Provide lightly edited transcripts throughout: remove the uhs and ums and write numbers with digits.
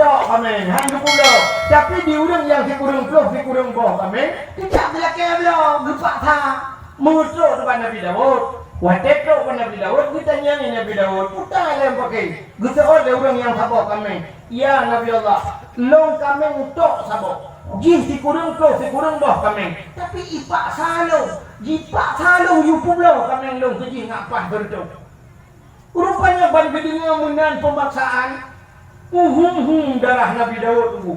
tok kami, hang pulau. Tapi di urang yang si kurang peluk, si kurang boh kami, tidak belakang belau, gepak tha. Muncul depan Nabi Daud. Watek tok depan Nabi Daud, kita nyanyi Nabi Daud. Putar yang pakai. Kita ada orang yang sabar kami. Ya Nabi Allah, long kami tok sabar. Jih si kurang peluk, si kurang boh kami. Tapi ipak salung, jipak salung you pulau kami long kejih ngapah bertuk. Rupanya ban gedenya menan pemaksaan. Darah Nabi Daud tu.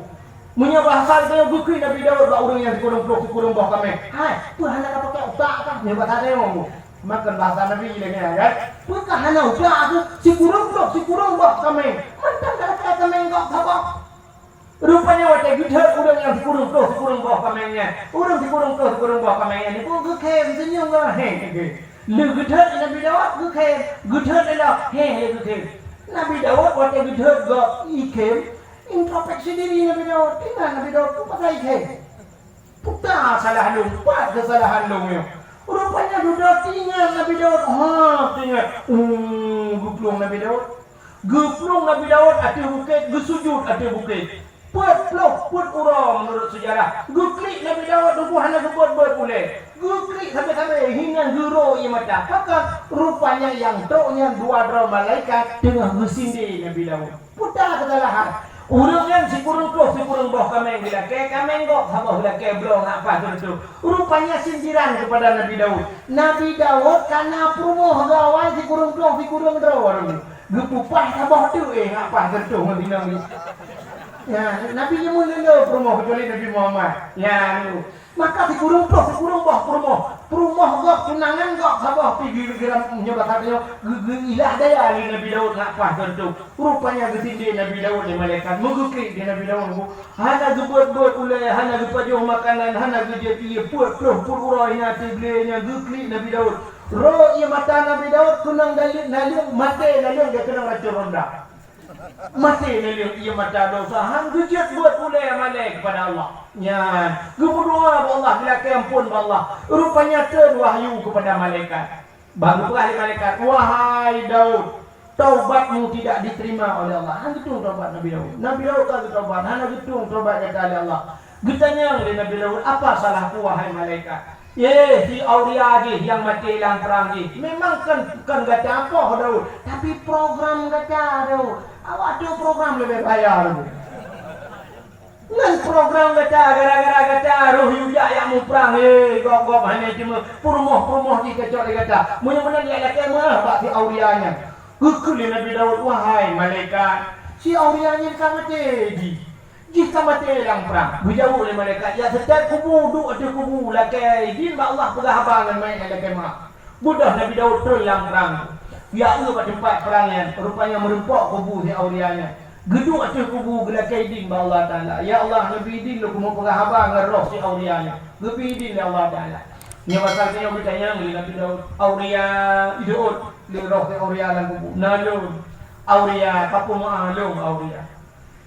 Menyabah hal dia bukui Nabi Daud lah orang yang dikurung bawah kami. Hai, Tuhan nak pakai otak kan? Ni bahasa dia ngomong. Makan bahasa Nabi lagi kan? Bukan hanya otak tu, si kurung bawah kami. Mantan kata kami enggak apa. Rupanya wajah gitar orang yang dikurung bawah kami nya. Orang dikurung bawah kami nya. Ni pun kekem senyum kan? Lu gitar Nabi Daud kekem, gitar adalah kekem. Nabi Daud wajah gitar gak ikem. Introspeksi diri Nabi Daud. Tinggal Nabi Daud tu pakai ikhlas. Putar salah lu, buat kesalahan lu. Rupanya sudah tinggal Nabi Daud. Tinggal. Guplung Nabi Daud. Guplung Nabi Daud ada bukit, gesujud ada bukit. Put urang menurut sejarah. Guklik Nabi Daud Tuhan nak buat boleh. Guklik sampai hingga guru ia mata. Pakak rupanya yang toknya dua dra malaikat dengan gesindi Nabi Daud. Putar kesalahan. Urang kan si kurang boh kami bila ke kami enggak sama bila ke belum apa tu. Rupanya sindiran kepada Nabi Daud. Nabi Daud karena promo gawai si kurang draw. Gepupah sabah tu apa tu ngabinang ni. Ya, Nabi ni mula promo kecuali Nabi Muhammad. Ya, maka si kurang boh promo gak tunangan gak sabah pergi geram nyoba katanya ilah daya ali Nabi Daud nak pas tentu. Rupanya gesindi Nabi Daud ni malaikat meguklik di Nabi Daud. Hana gebuat ulai, hana gepajuh makanan, hana gejeti puat urang hati blenya guklik Nabi Daud. Roh ia mata Nabi Daud kunang naliung mati naliung dia kena racun ronda. Mati naliung ia mata dosa hang gejat buat ulai malaikat kepada Allah. Ya, berdoa Allah bila keampun Allah. Rupanya terwahyu kepada malaikat. Baru kali malaikat, wahai Daud, taubatmu tidak diterima oleh Allah. Hang gitu taubat Nabi Daud. Nabi Daud kata taubat, hang gitu taubat kata Allah. Getanya oleh Nabi Daud, apa salahku wahai malaikat? Si Aulia je yang mati dalam perang je. Memang kan kata apa Daud, tapi program kata Daud. Awak ada program lebih bayar tu. Ngan program kata gara-gara kata roh yuja yang mu perang gok hanya cuma purmoh di kecok kata. Munya-munya dia laki mah bak si Aurianya. Kekuli Nabi Daud wahai malaikat. Si Aurianya kan mati jika mati dalam perang. Berjauh oleh malaikat. Ya setiap kubu duk ada kubu laki. Din ba Allah pegah abangan main laki mah. Budah Nabi Daud terus dalam perang. Ya Allah kat tempat perangnya. Rupanya merempok kubu si Aurianya. Gedung atas kubu gelakai din ba Allah Ta'ala. Ya Allah Nabi din lu kumu pegah abang roh si Aurianya. Nabi din ya Allah Ta'ala. Ni masalahnya bertanya ngeli Nabi Daud. Auria idut li roh si Auria lan kubu. Nalung Auria kapu maalung Auria.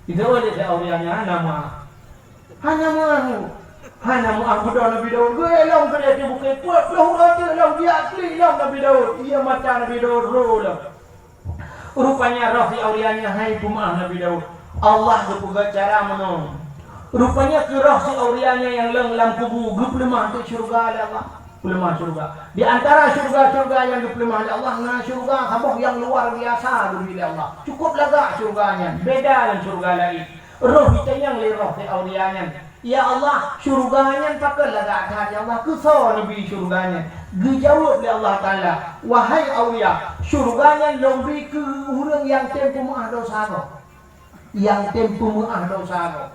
Itu oleh si Aurianya hana mu budak Nabi Daud. Gue long kerja di bukit puat long raja long dia asli long Nabi Daud. Ia mata Nabi Daud roh. Rupanya roh si Aurianya hai pumah Nabi Daud. Allah berpuga cara menolong. Rupanya ke roh si Aurianya yang dalam kubu geplemah untuk syurga oleh Allah. Pelemah syurga. Di antara syurga yang dipelemah oleh Allah, nah syurga kamu yang luar biasa dulu oleh Allah. Cukup lega syurganya. Beda dengan syurga lain. Roh kita yang li roh si Aurianya. Ya Allah, syurganya pakai lega dah ya Allah. Kesal Nabi syurganya. Dijawab oleh Allah Ta'ala. Wahai Aulia, syurganya lebih ke orang yang tempuh maaf dosa kau. Yang tempuh maaf dosa kau.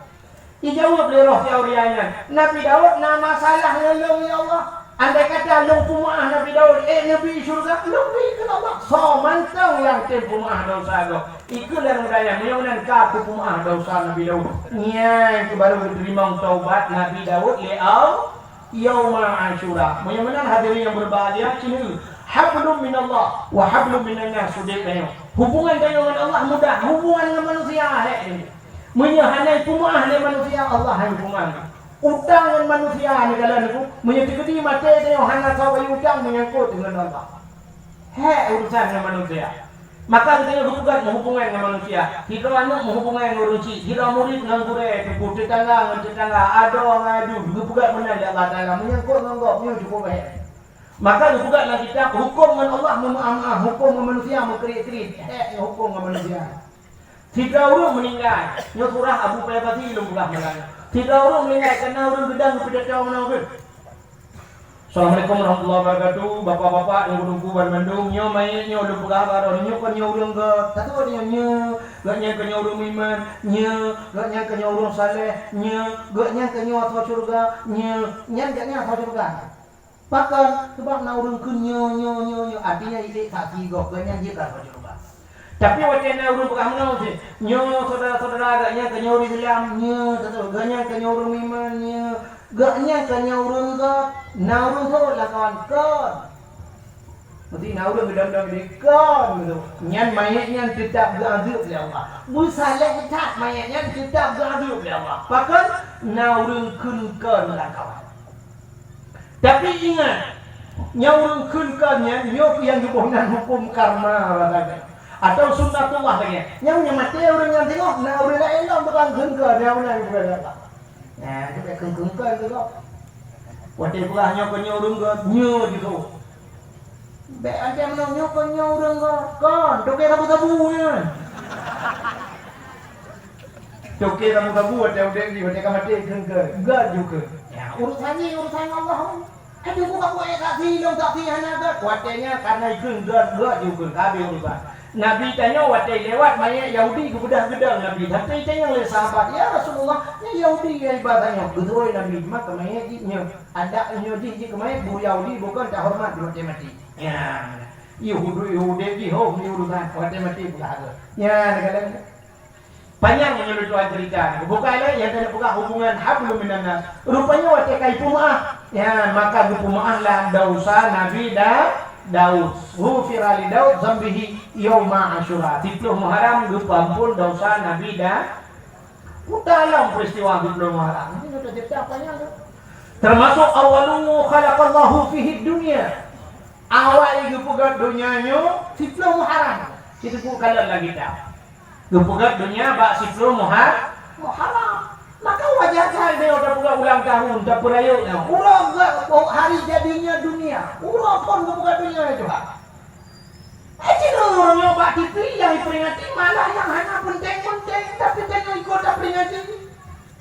Dijawab oleh roh si Aurianya. Nabi Daud nama salahnya long ya Allah. Andai kata long pumah Nabi Daud, Nabi syurga, long berikan Allah. So mantang yang tempuh maaf dosa kau. Ikulah mudahnya, mudah-mudahan kaku pumah dosa Nabi Daud. Ya, itu baru diterima taubat Nabi Daud li'au Yaumul Ashura. Mudah-mudahan hadirin yang berbahagia sini. Hablum minallah wa hablum minan nas sudiqnya. Hubungan dengan Allah mudah, hubungan dengan manusia ini. Menyahanai pumah dengan manusia Allah yang hubungan. Utang dengan manusia ni kalau aku menyekiti mati dengan hana kau utang menyangkut dengan Allah. Urusan dengan manusia. Maka kita bertugas menghubungan dengan manusia. Kita anak menghubungan dengan orang cik. Kita murid dengan guru. Tetangga dengan tetangga. Ada orang adu. Bertugas benar di Allah Ta'ala. Menyangkut dengan kau. Cukup baik. Maka bertugas dengan kita. Hukum dengan Allah memaaf. Hukum dengan manusia mengkerik-kerik. Hukum dengan manusia. 3 orang meninggal. Ini surah Abu Payabati belum pernah meninggal. 3 orang meninggal kerana orang gedang kepada tahu menang. Assalamualaikum warahmatullahi wabarakatuh. Bapak-bapak yang berungku bar Bandung, nyo mai nyo lu pegah baron nyo kan nyo urang ke. Satu dia nyo, gaknya ke nyo urang iman, nyo, gaknya ke nyo urang saleh, nyo, gaknya ke nyo atau surga, nyo, nyan gaknya atau surga. Bahkan sebab na urang ke nyo, artinya ini saksi gok gaknya dia atau surga. Tapi wacana urang pegah menang sih. Nyo saudara-saudara gaknya ke nyo urang Islam, nyo, gaknya ke nyo urang iman, nyo. Gaknya kanya urang gak, na urang tu lah kawan. Mesti na urang gedang-gedang dekan gitu. Nyan mayatnya tetap beradab oleh Allah. Busaleh tak mayatnya tetap beradab oleh Allah. Bahkan na urang kun lah kawan. Tapi ingat, nya urang kunnya nyok yang dibohongan hukum karma katanya. Atau sunnatullah lagi. Yang mati orang yang tengok, na urang lain lah bukan kun dia orang bukan apa. Nah, kita kengkengkan juga. Waktu pulahnya kenya urang ke nyo gitu. Be ante menangnya kenya urang ke kan, doke tabu-tabunya. Doke tabu-tabu ada udah di waktu kamati kengke. Enggak juga. Ya, urusan Allah. Aduh buka buaya tak silong tak tiana dah. Kuatnya karena itu enggak juga kabeh urusan. Nabi tanya waktu lewat mayat Yahudi kebedah-bedah Nabi. Tapi tanya oleh sahabat, ya Rasulullah, ya Yahudi yang ibadahnya. Betul Nabi, maka mayatnya ada Yahudi ke mayat bu Yahudi bukan tak hormat di mati. Ya, Yahudi di home di urusan mati bukan ada. Ya, kadang panjang menurut tuan cerita. Bukanlah yang tidak buka hubungan hablum minan nas. Rupanya waktu kai pumaah. Ya, maka pumaah lah dosa Nabi Daud. Ghufira li Daud zambihi yauma Asyura. 10 Muharram diampun dosa Nabi Daud. Dalam peristiwa 10 Muharram. Ini sudah cerita apanya tu? Termasuk awalu khalaqallahu fihi dunya. Awal gepugat dunianya 10 Muharram. Itu pun kalau lagi dah. Gepugat dunia bak 10 Muharram. Maka wajar saja dia udah ulang tahun, dah perayaan. Urang hari jadinya dunia. Urang pun bukan dunia itu. Cina orang nyoba TV yang diperingati malah yang hanya penting-penting tapi tengok ikut tak peringati.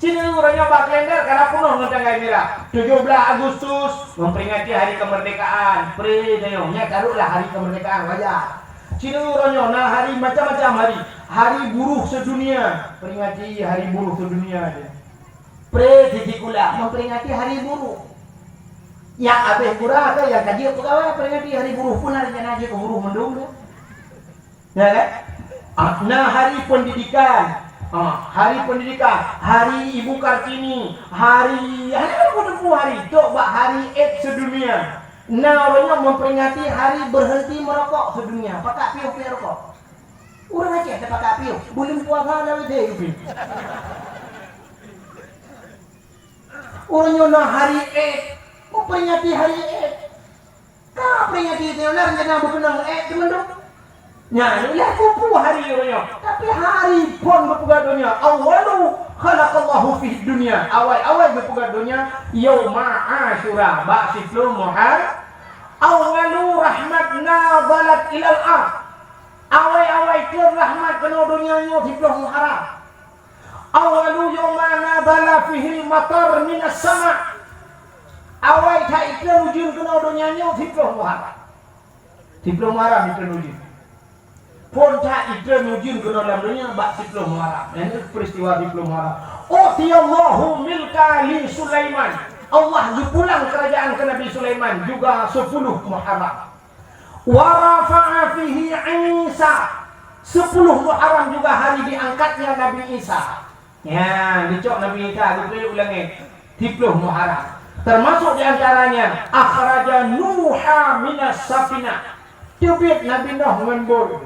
Cina orang nyoba kalender karena penuh dengan tanggal merah. 17 Agustus memperingati hari kemerdekaan. Pre-dayongnya taruhlah hari kemerdekaan wajar. Cina orang nyoba hari macam-macam hari. Hari buruh sedunia, peringati hari buruh sedunia dia. Pre-titikula memperingati hari buruh. Yang abis murah ke yang kaji pegawai peringati hari buruh pun hari yang ke buruh mendung. Ya kan? Nah hari pendidikan, hari Ibu Kartini, hari coba hari AIDS sedunia. Nah orangnya memperingati hari berhenti merokok sedunia. Pakai piu-piu rokok. Orang Aceh tak pakai piu, belum puasa dah dia piu. Orang nak hari memperingati hari kau peringati dia nak jangan berkenang teman-teman. Nya, ia kupu hari orangnya. Tapi hari pun berpugar dunia. Awalu khalaqallahu fi dunia. Awal berpugar dunia yauma Asyura. Bak 10 Muharram. Awalu rahmatna balat ilal ard. Awal ke rahmat kena dunianya 10 Muharram. Awalu yauma nazala fihi matar minas sama. Awal tak iklan ujung kena dunianya 10 Muharram. 10 Muharram iklan ujung. Pun tak iklan ujung kena dalam dunia bak 10 Muharram. Ini peristiwa 10 Muharram. Utiyallahu milka li Sulaiman. Allah dipulang kerajaan ke Nabi Sulaiman juga 10 Muharram. Wa rafa'a fihi Isa. 10 Muharram juga hari diangkatnya Nabi Isa. Ya, dicok Nabi Isa dipilih ulangi 10 Muharram. Termasuk diantaranya akhraja Nuha minas safina. Tubit Nabi Nuh menbul.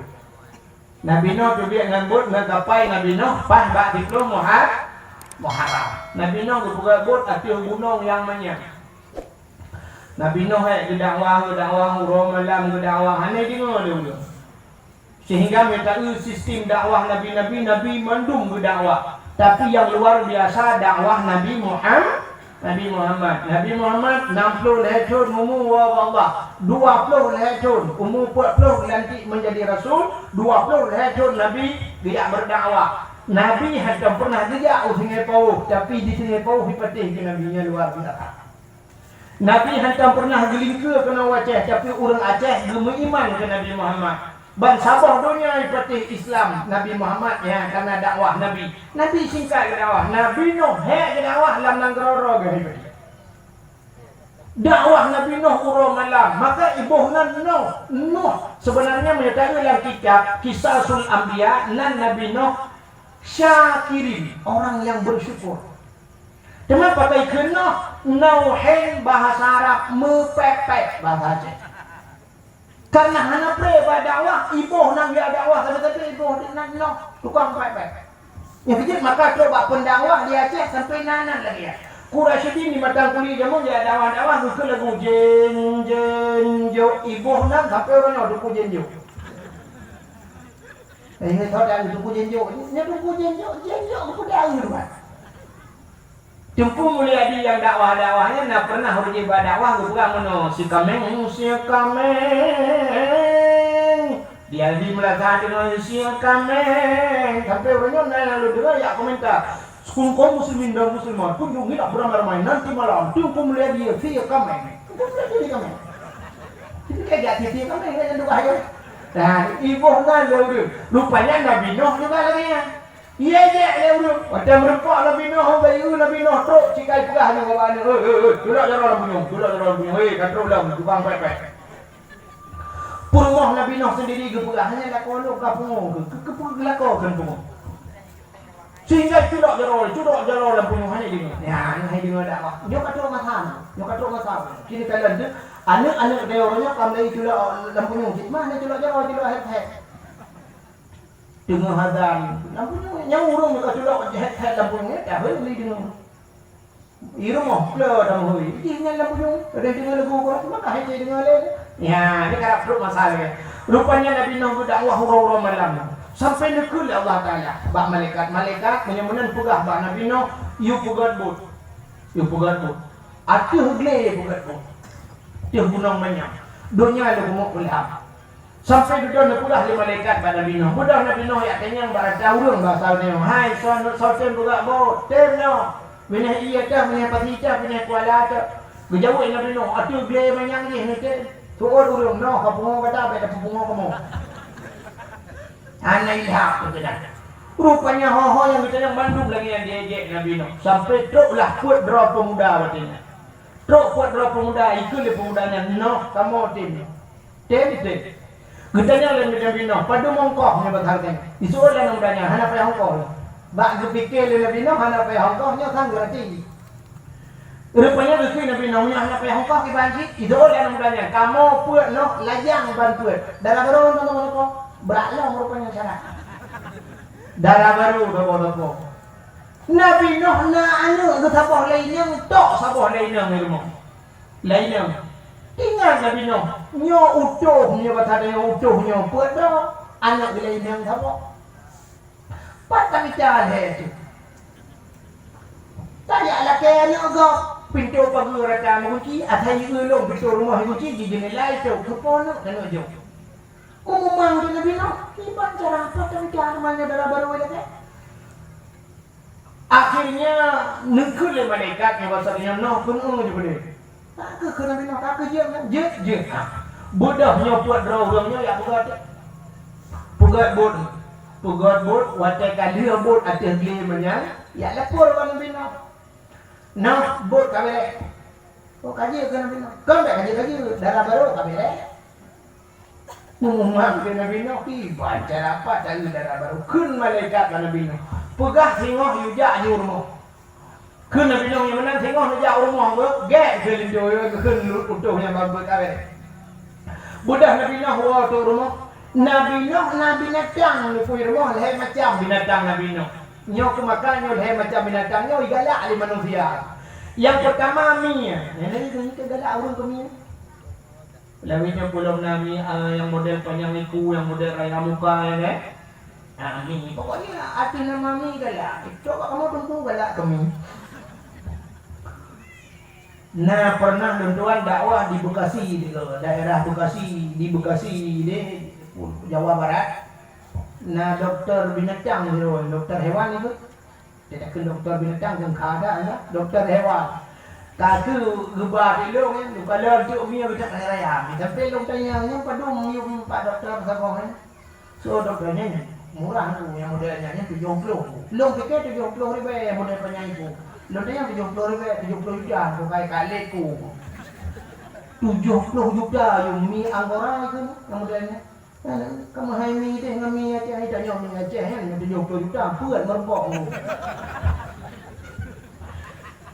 Nabi Nuh tubit menbul ngagapai Nabi Nuh pas bak 10 Muharram. Nabi Nuh berbuat bot atil gunung yang banyak. Nabi Nuh gedakwah, uram malam gedakwah. Hanya dengar dulu. Sehingga minta sistem dakwah Nabi mandum ke dakwah. Tapi yang luar biasa dakwah Nabi Muhammad. Nabi Muhammad 60 tahun umur wa Allah. 20 tahun umur 40 nanti menjadi rasul. 20 tahun Nabi tidak berdakwah. Nabi hanya pernah juga Sungai Pauh, tapi di Sungai Pauh dipatih ke Nabi-nya luar biasa. Nabi hanya pernah gelingke kena Aceh, tapi orang Aceh iman ke Nabi Muhammad. Ban Sabah dunia dipatih Islam Nabi Muhammad ya karena dakwah Nabi. Nabi singkat ke dakwah. Nabi Nuh ke dakwah lam nanggroro ke. Dakwah Nabi Nuh urang malam. Maka ibuhna Nuh sebenarnya menyatakan dalam kitab Qisasul Anbiya nan Nabi Nuh syakirin, orang yang bersyukur. Cuma pakai kena Nauhin bahasa Arab mepepet bahasa Aceh. Karena hana pre dakwah, ibuh nang dia dakwah tapi ibuh nang tukang pepet. Yang kecil maka coba pendakwah di Aceh sampai nanan lagi ya. Quraisy ini matang kuliah jamu dia dakwah ke lagu jen jo ibuh nang sampai orang ada ku jen jo. Ini tahu dah itu ku jen jo. Nya ku jen jo ku dah rumah. Jumpu mulia di yang dakwah-dakwahnya nak pernah uji dakwah gue bukan mono si kameng dia di melaka dengan si kameng sampai orangnya lalu dia ya komentar sekun kau muslimin dan muslimat kunjungi tak beramai-ramai nanti malam jumpu mulia dia si kameng jadi kameng jadi kayak jadi kameng kan dua hari nah ibu kan lalu rupanya Nabi Nuh juga lagi ya. Iya lewat. Ada merempak Nabi Nuh bayu Nabi Nuh truk cikai pegahnya kawan. Duduk jalan bunyung. Kontrol lam tukang pepek. Purmoh Nabi Nuh sendiri gepegahnya dak kono kapung. Kepul lakokan pun. Sehingga duduk jalan lam bunyung hanya ini. Ya, hai dengan dakwah. Nyo katruk masalah. Kini kalian tu anak-anak dia orangnya kamlai duduk lam bunyung. Mana duduk jalan het. Dengan hadan, lampunya yang urung mereka sudah het lampunya, dah beli dengan irung pula dah beli. Dengan lampunya, ada dengan lagu kuat, maka het dengan lain. Ya, ini kerap perlu masalah. Rupanya Nabi Nuh berdakwah hura-hura malam. Sampai nekul Allah Taala, bak malaikat menyemunan pegah bak Nabi Nuh, you pugat bot. Atuh gle pugat bot. Dia gunung banyak. Dunia ada kumuk ulham. Sampai duduk nak pulah di malaikat pada Nabi Nuh. Budak Nabi Nuh yang kenyang bahasa urang bahasa Nuh. Hai soten budak bo, tem Nuh. Bina iya dah, bina patita, bina kuala dah. Berjauh Nabi Nuh. Atu gle manyang ni ni tem. Tuor urang Nuh kapungo kata beda kapungo kamu. Ana ilham tu dah. Rupanya ho yang kita yang Bandung lagi yang diejek Nabi Nuh. Sampai truklah kuat draw pemuda katanya. Truk kuat draw pemuda ikut le pemudanya Nuh kamu tim. Tem. Getanya lain Nabi Nuh, padu mongkoh ni berharga. Disuruh dan mudanya, hana payah hongkoh. Bak dipikir Nabi Nuh, hana payah hongkohnya sanggup tinggi. Rupanya rezeki Nabi Nuh, hana payah hongkoh kibanci. Disuruh dan mudanya, kamu puat Nuh, lajang bantuan. Darah baru nonton beraklah rupanya sana. Darah baru dobo. Nabi Nuh na anu ketabah lainnya, tok sabah lainnya ilmu. Lainnya. Ingat Nabi Nuh, nyo utuhnya kata dia utuhnya buat dah anak lain yang sama. Patang jalan itu. Tanya laki anak gak pintu pagi rata mengunci, atai ulung pintu rumah mengunci di jendela itu kepono dan ojo. Umumang di Nabi Nuh, iban cara patang jalan mana dalam baru ada. Akhirnya negul malaikat yang bahasa dia Nuh pun je boleh. Tak ke Nabi Nuh, tak ke je. Budahnya buat orangnya ya pugat bot, watai kali bot atas gili menyan, ya lapor kan Nabi Nuh. Nah, bot kabel. Oh kaji ke Nabi Nuh. Kau tak kaji darah baru kabel. Mumang ke Nabi Nuh, baca apa dari darah baru. Kun malaikat Nabi Nuh. Pegah singoh yujak nyurmo. Kun Nabi Nuh yang menang tengok nak jauh rumah ber, gek ke lindu kun utuhnya babut awet. Budak Nabi Nuh waktu rumah, Nabi Nuh binatang ni punya rumah leh macam binatang Nabi Nuh. Nyo kemakan nyo leh macam binatang nyo galak ali manusia. Yang pertama mi, ini galak urang ke mi. Lawitnya belum nami yang model panjang iku, yang model raya muka ya kan? Ami, pokoknya hati nama mi galak. Coba kamu tunggu galak kami. Nah pernah tentuan dakwah di Bekasi, di daerah Bekasi, di Jawa Barat. Nah dokter binatang, dokter hewan itu, tidak ke dokter binatang yang kada ya, dokter hewan. Katu gebah di long kan, kalau tu mi kita kaya raya, tapi long tanya yang padung yung pak dokter sabong kan. So dokternya murah tu, yang modelnya 70. Long pikir 70 ribu model penyanyi tu. Long tanya 70 ribu, 70 juta, tu kayak kaleku. 70 juta yung mi Angora itu yang modelnya. Kamu hai mi deh, ngami aja, hai tanya mi aja kan, 70 juta, buat merbok.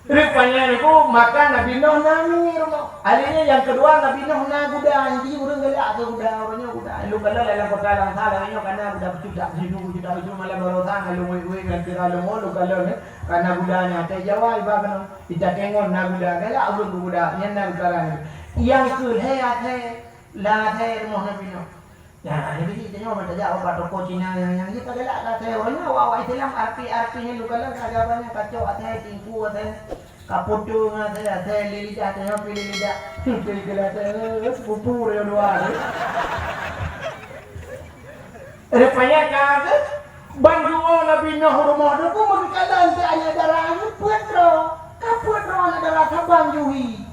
Rupanya itu makan Nabi Nuh nami rumah. Akhirnya yang kedua Nabi Nuh na kuda, jadi urang galak tu kuda, orangnya kuda. Lu kalau dalam kota lang salah, karena kuda cudak situ malah barotan, lu we kan kira lu kalau karena kudanya teh Jawa ibakan kita kengon na kuda, galak urang kuda, yang na sekarang. Yang kedua la rumah Nabi Nuh. Ya, jadi kita nyoba saja obat toko Cina yang kita galak kata orangnya awak Islam arti-artinya lu kalau kagabannya kacau atau tingku atau kaputu atau lilidah atau pilih lidah pilih kelihatan pupur yang dua. Rupanya kagak banjuo Nabi Nuh rumah tu pun berkalan tanya darah puatro kaputro darah tabanjui.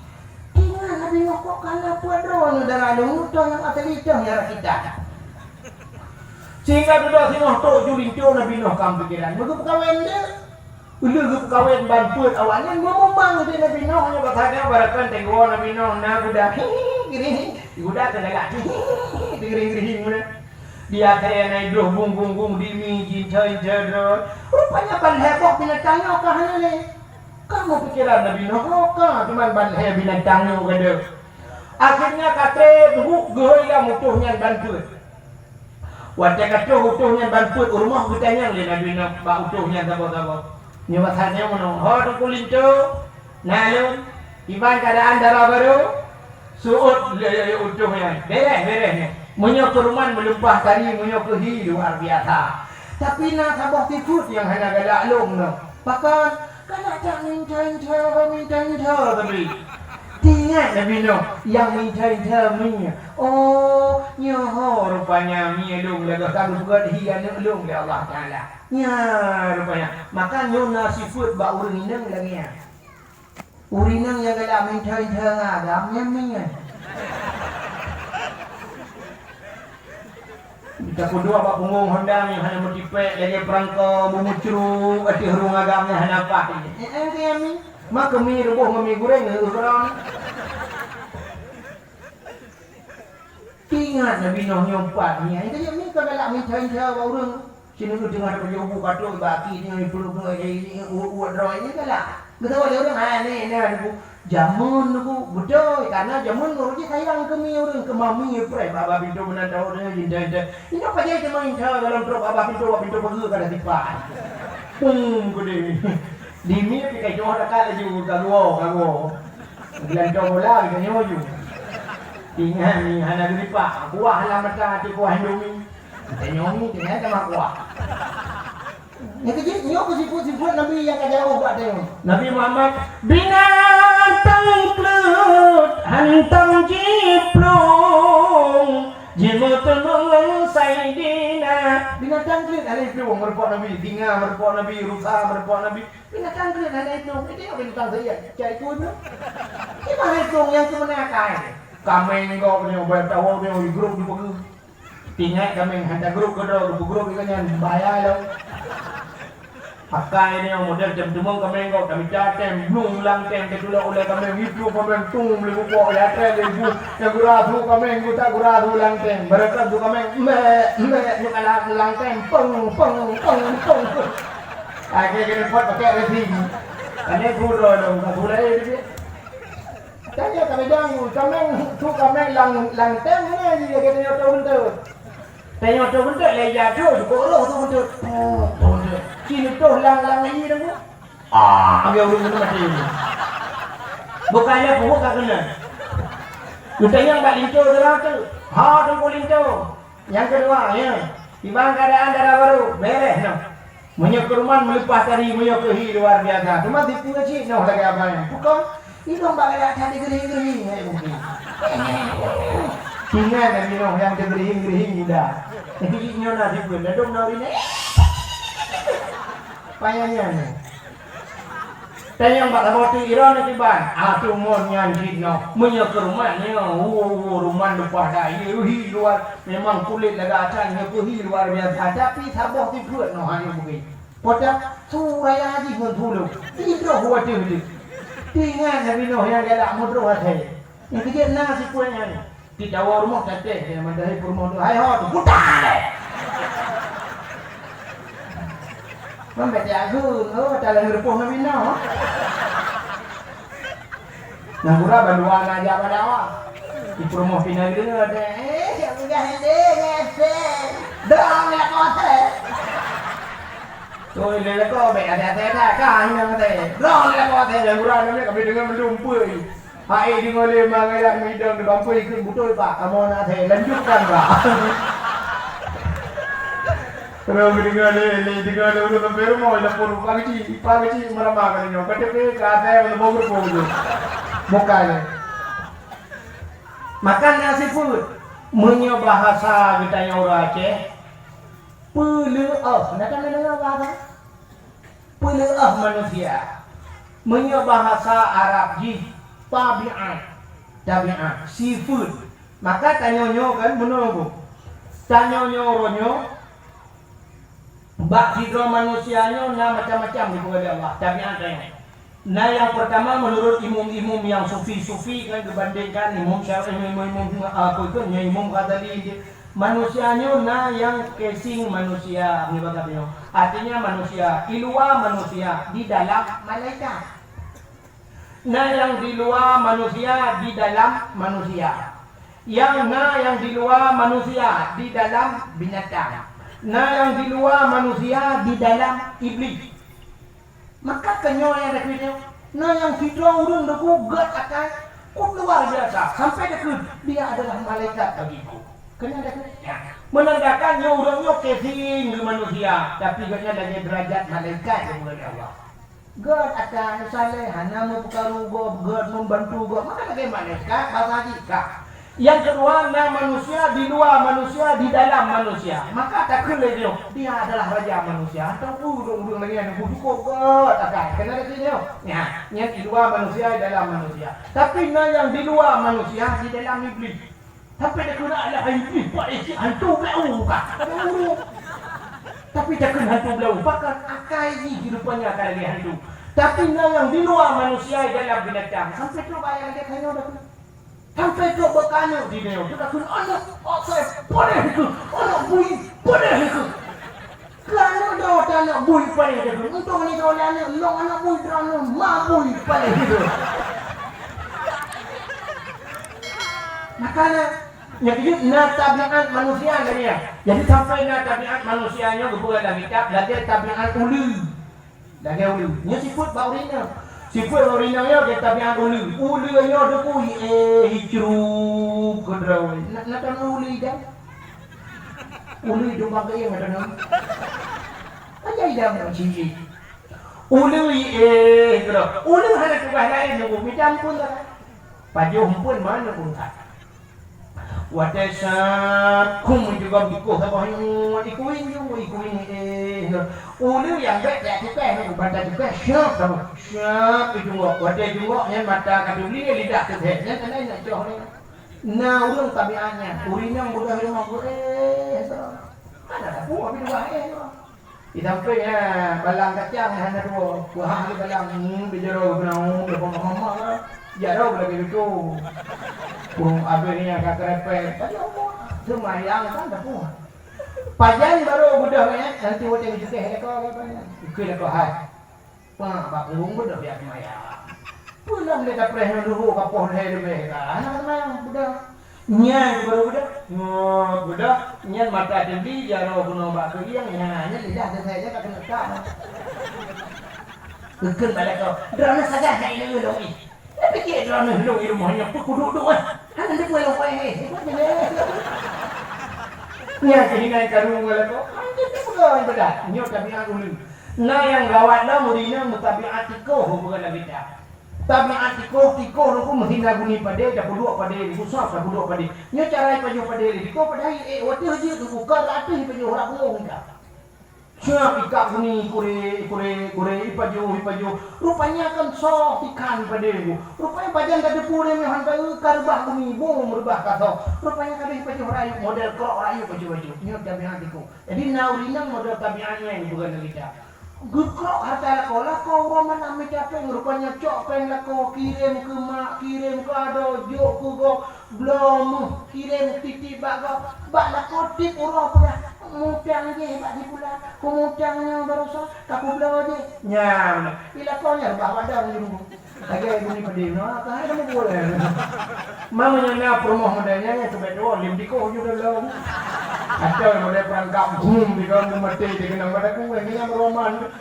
Ingat Nabi Nuh kok kana puatro darah lu yang atelitah ya kita. Sehingga sudah si Nuh tu juling tu Nabi Nuh kam pikiran. Begitu kawin dia, ulu kawin bantuan awalnya ngomong tu Nabi Nuh nya bertanya barakan tengok Nabi Nuh na kuda gini, kuda tergelak gini mana. Dia kaya naik dua bung di mi jin rupanya ban heboh binatangnya kahana le. Kamu pikiran Nabi Nuh kah cuma ban heboh binatangnya kada. Akhirnya kate goyah mutuhnya bantuan. Wajah kacau utuhnya banput rumah bertanya oleh Nabi Nuh pak utuhnya sabar-sabar. Nyawatannya mana? Hor kulinto, nalun, iban keadaan darah baru, suut utuhnya, beres. Munyok ke rumah melumpah tadi, munyok ke hi luar biasa. Tapi nak sabah tikut yang hanya galak long no. Bahkan kana tak minta tapi. Ingat Nabi Nuh yang minta mi. Oh, nyoho rupanya mi lung laga kagu buat hian lung ya Allah Taala. Ya rupanya. Maka nyona sifut ba urinang lagi ya. Urinang yang galak minta agamnya mi. Kita kedua pak punggung Honda ni hanya mutipek lagi perangko bumucru ati hurung agamnya hanya apa ini. Mi. Maka mi rubuh mi goreng ukuran. Ingat Nabi Nuh nyompat ni. Jadi mi kalau minta orang sini tu dengar ada ubu katuk baki ni perlu jadi uat roy ni kalau. Kita ada orang ni ada jamun tu betul karena jamun ngurusi sayang kami orang ke mami pre baba pintu benar tahu dia jinda. Ini apa dia cuma minta dalam truk baba pintu pergi kada tipan. Gede. Dimi pikai joh dekat laju gago. Bilang joh bola kita nyoju. Ingat ni hana gripa, kuah halam mata hati kuah Indomie. Nyomi dengan sama kuah. Yang kecil nyok sifut Nabi yang kajauh buat dia. Nabi Muhammad binatang plut hantam jiplung jemutun saidina. Binatang plut ada itu merpok Nabi, singa merpok Nabi, rusa merpok Nabi. Binatang plut ada itu. Ini binatang saya cai pun. Ini mana itu yang semenakai? Kameng kau punya bertawa punya di grup di pagi. Tinggal kameng hantar grup grup ikannya bahaya lo. Pakai ini yang model jam tumong kameng kau kami catem belum lang tem ketula oleh kameng itu kameng tum lebu kau ya lebu yang guradu kameng guta guradu lang tem berkat tu kameng bukan lang tem peng. Akhirnya pot pakai resi. Ane guru lo guru ini. Tanya kami jangan, kami lang tem ni dia kata nyoto bentuk. Tanya nyoto bentuk leja tu, kalau tu bentuk. Sini tu lang ini tu. Ambil urut mati ini. Bukannya pokok kena. Kita yang bak linco dalam tu. Ha tu linco. Yang kedua ya. Timbang keadaan darah baru beres no. Munyo ke rumah melepas dari munyo ke hi luar biasa. Cuma tipu kecil no lagi abang. Bukan hidung bak ada tadi gering-gering mungkin. Tinggal lagi no yang gering-gering dah. Jadi nyo nak tipu ledong no ini. Payahnya ni. Tanya mbak labor tu iron ni ban. Tu mon nyanyi no. Munyo ke rumah ni rumah lupa dah. Hi luar memang kulit laga acan ke hi luar biasa. Tapi sabah ti puat no hani mungkin. Poda suraya di pun dulu. Tidak buat tu. Tinggal nabi no yang galak mudro hati. Yang dia nasi kuenya ni. Di dawa rumah kata dia mandai rumah tu. Hai ho tu putar. Mampai dia aku, dalam rupuh nabi no. Nagura bandua aja pada awak. Di promo final itu ada. Yang sudah ini ngese. Dong ya kote. Tôi lấy có bẻ thế cả anh thế. Dong ya kote nagura nabi kami dengan mendumpui. Hai di ngole mangai midang dumpui ke butoi pak. Kamu na the lanjutkan pak. Kalau dengan udah tempero mau lapor pagi meramah kan ini. KTP kata yang mau berpojo. Bukan. Makan nasi pun. Menyo bahasa kita yang orang Aceh. Peleuh. Nak kan dengar bahasa? Peleuh manusia. Menyo bahasa Arab ji. Tabiat. Seafood. Maka tanya-nyo kan menunggu. Tanya-nyo ronyo. Bak hidro manusianya na macam-macam di oleh Allah. Tabiat lain. Nah yang pertama menurut imam-imam yang sufi-sufi kan dibandingkan imam Syafi'i, imam Ghazali, manusianya na yang casing manusia ni bagapnya. Artinya manusia, di luar manusia, di dalam malaikat. Nah yang di luar manusia, di dalam manusia. Yang di luar manusia, di dalam binatang. Nah yang di luar manusia di dalam iblis. Maka kenyo yang dekat nah yang fitro urun deku gat akan luar biasa sampai dekat dia adalah malaikat bagiku. Kena dekat. Ya. Menandakan urunnya casing di manusia tapi gatnya lagi derajat malaikat oleh Allah. Gat akan saleh hana memperkaru gat membantu gat maka lagi malaikat bahasa jika. Yang kedua, nah manusia di luar manusia, di dalam manusia. Maka tak kena dia adalah raja manusia. Atau urung lagi yang cukup tak kena dia. Ya, yang di luar manusia, di dalam manusia. Tapi nah yang di luar manusia, di dalam iblis. Tapi tak kena ada iblis, pak isi hantu belau kah? Tapi tak kena hantu belau, bahkan akai ni kehidupannya akan lagi hantu. Tapi nah yang di luar manusia, di dalam binatang. Sampai tu bayar dia kena dah. Sampai kau berkanu di dia, kita kena anak saya boleh itu, anak bui boleh itu. Kerana dah anak bui boleh itu, untuk ni kau anak long anak bui kerana mabui boleh itu. Makanya yang itu tabiat manusia dia. Jadi sampai tabiat manusianya berbuat dalam kitab, lagi tabiat ulu. Nya sifat baurina. Sifat baurina dia tabiat ulu. Ulunya deku hijau kedrawi. Nak ulu dah. Ulu itu bangkai yang ada nama. Aja dah macam ulu kedrawi. Ulu hanya kebahagiaan yang macam pun dah. Pajuh pun mana pun tak. Wadesat kum juga biko sabahnya ikuin ulu yang baik ya kita nak baca juga syap itu wadah juga yang mata kaduli lidah kedenya kena nak jauh nah ulung tabiatnya urinya mudah rumah ada buah sampai ya balang kacang hanya dua hari balang bijaro benau depan mama ya dah lagi itu burung abenya kakrepet semayang kan dah buah pajan baru budak ya nanti waktu itu teh ekor ikut ekor hai pak burung budak biar semayang pulang dia tak pernah dulu kapoh dia lebih anak semayang budak nyan baru budak nyan mata tinggi jaro bunuh bak yang nyanyi lidah saya tak kena tak Kekal balik kau. Drama saja nak ini dulu ni. Tapi dia drama dulu di rumahnya pun kudu dulu Nanti kue lo kue nya jadi naik karung ko. Nanti pegawai bedah. Nyo tabiat ulun. Nah yang gawat dah mudina mutabiat tiko bukan beda. Tabiat tiko lu menghina guni pada dah berdua pada susah dah berdua pada. Nyo cara paju pada tiko pada waktu haji tu buka latih paju orang ngomong dah. Siapa ikat guni kure ipaju. Rupanya kan sok ikan pada ibu. Rupanya badan kada pure yang hantar karbah guni bom merbah kata. Rupanya kada ipaju rayu model krok rayu baju. Ini tabiat tiko. Jadi naulinang model tabiatnya ini bukan kita. Gekrok harta lako roman ame capek rupanya cok pen lako kirim ke mak kirim ke ado jok ke go belum kirim titip bago bak lako tip uro pula mutang je bak di pula kumutangnya barusan kaku belau je nyam ilakonya bak wadang juru lagi guni pedih no kan ada boleh mamanya na promo modelnya coba do lim diko juga belum ada model perangkap di kamu mati di kenang pada ku ini yang roman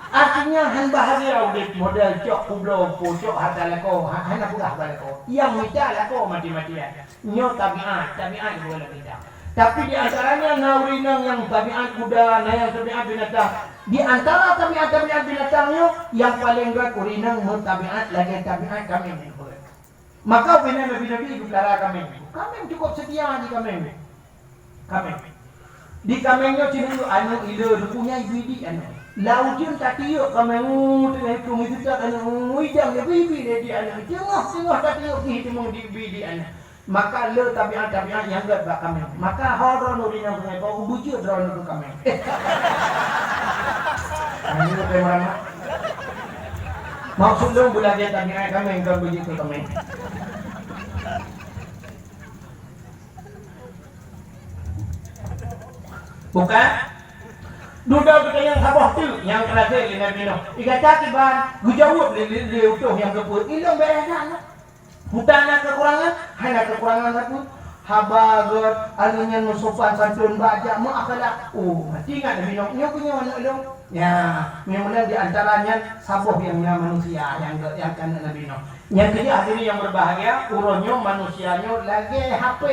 artinya han bahagia udah model cok kublo cok harta leko han aku dah leko yang minta leko mati-matian nyo tabiat boleh tidak tapi di antaranya naurinang yang tabiat kuda nah yang tabiat binatang di antara tabiat binatangnya yang paling berat kurinang tabiat lagi tabiat kami maka benar nabi hidup lara kami cukup setia di kami di kamengnya cinu anu ilo punya ibidi anu laujun tatiyo kamengu tengah kumi itu tak anu ujang ya bibi di anu tengah tatiyo ki mung di ibidi anu maka le tabiat yang enggak bak kameng maka horo nurina punya kau bujur drone ke kameng ini tema maksud lu bulan dia tabiat kameng kau bujur ke kameng bukan duduk kita yang sabah tu yang terakhir lina bino ikata kiban gujawab li utuh yang keput ilong beresan hutana kekurangan satu habagot anunya musopan santun baca mu akala tinggal bino nyo punya anu ilong ya memang di antaranya sabah yang manusia yang kan bino yang kedua hadirin yang berbahagia uronyo manusianya lagi HP